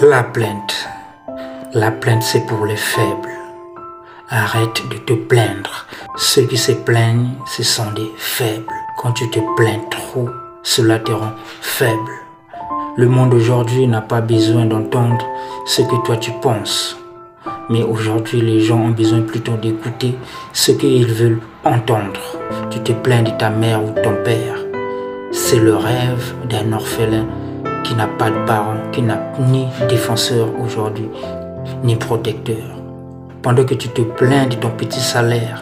La plainte. La plainte, c'est pour les faibles. Arrête de te plaindre. Ceux qui se plaignent, ce sont des faibles. Quand tu te plains trop, cela te rend faible. Le monde aujourd'hui n'a pas besoin d'entendre ce que toi tu penses. Mais aujourd'hui, les gens ont besoin plutôt d'écouter ce qu'ils veulent entendre. Tu te plains de ta mère ou de ton père. C'est le rêve d'un orphelin qui n'a pas de parents, qui n'a ni défenseur aujourd'hui, ni protecteur. Pendant que tu te plains de ton petit salaire,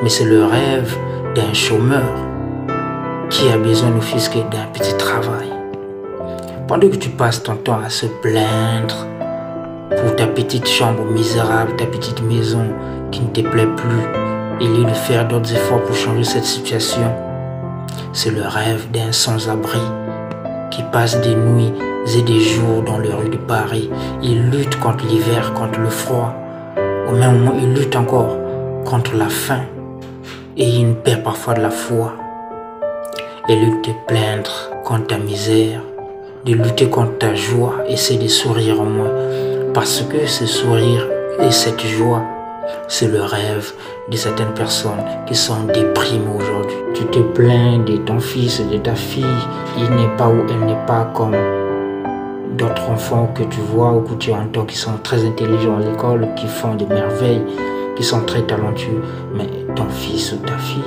mais c'est le rêve d'un chômeur qui a besoin d'offusquer d'un petit travail. Pendant que tu passes ton temps à se plaindre pour ta petite chambre misérable, ta petite maison qui ne te plaît plus, au lieu de faire d'autres efforts pour changer cette situation, c'est le rêve d'un sans-abri qui passe des nuits et des jours dans les rues de Paris. Il lutte contre l'hiver, contre le froid. Au même moment, il lutte encore contre la faim. Et il perd parfois de la foi. Et lutte de te plaindre contre ta misère, de lutter contre ta joie, essaie de sourire au moins. Parce que ce sourire et cette joie, c'est le rêve de certaines personnes qui sont déprimées aujourd'hui. Tu te plains de ton fils, de ta fille, il n'est pas ou elle n'est pas comme d'autres enfants que tu vois ou que tu entends qui sont très intelligents à l'école, qui font des merveilles, qui sont très talentueux. Mais ton fils ou ta fille,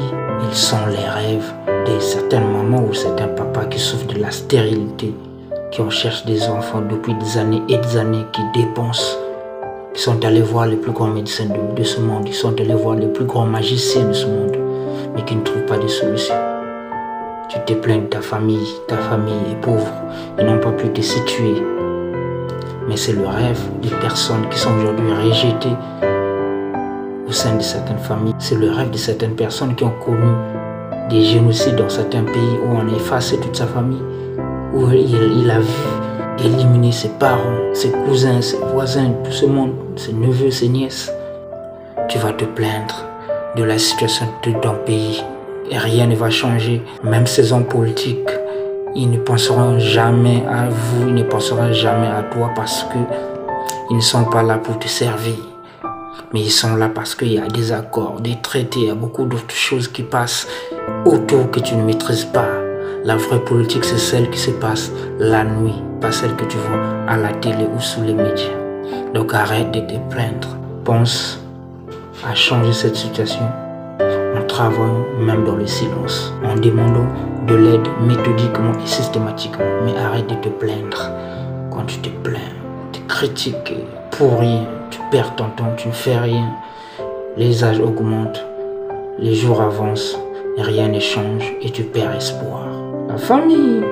ils sont les rêves de certaines mamans ou certains papas qui souffrent de la stérilité, qui recherchent des enfants depuis des années et des années, qui dépensent, qui sont allés voir les plus grands médecins de ce monde, qui sont allés voir les plus grands magiciens de ce monde, mais qui ne trouvent pas de solution. Tu te plains de ta famille est pauvre, ils n'ont pas pu te situer. Mais c'est le rêve des personnes qui sont aujourd'hui rejetées au sein de certaines familles. C'est le rêve de certaines personnes qui ont connu des génocides dans certains pays où on a effacé toute sa famille, où il a vu éliminer ses parents, ses cousins, ses voisins, tout ce monde, ses neveux, ses nièces. Tu vas te plaindre de la situation de ton pays et rien ne va changer. Même ces hommes politiques, ils ne penseront jamais à vous, ils ne penseront jamais à toi parce que ils ne sont pas là pour te servir. Mais ils sont là parce qu'il y a des accords, des traités, il y a beaucoup d'autres choses qui passent autour que tu ne maîtrises pas. La vraie politique, c'est celle qui se passe la nuit, pas celle que tu vois à la télé ou sous les médias. Donc arrête de te plaindre. Pense à changer cette situation en travaillant même dans le silence, en demandant de l'aide méthodiquement et systématiquement. Mais arrête de te plaindre. Quand tu te plains, tu critiques pour rien, tu perds ton temps, tu ne fais rien. Les âges augmentent, les jours avancent, rien ne change et tu perds espoir. La famille.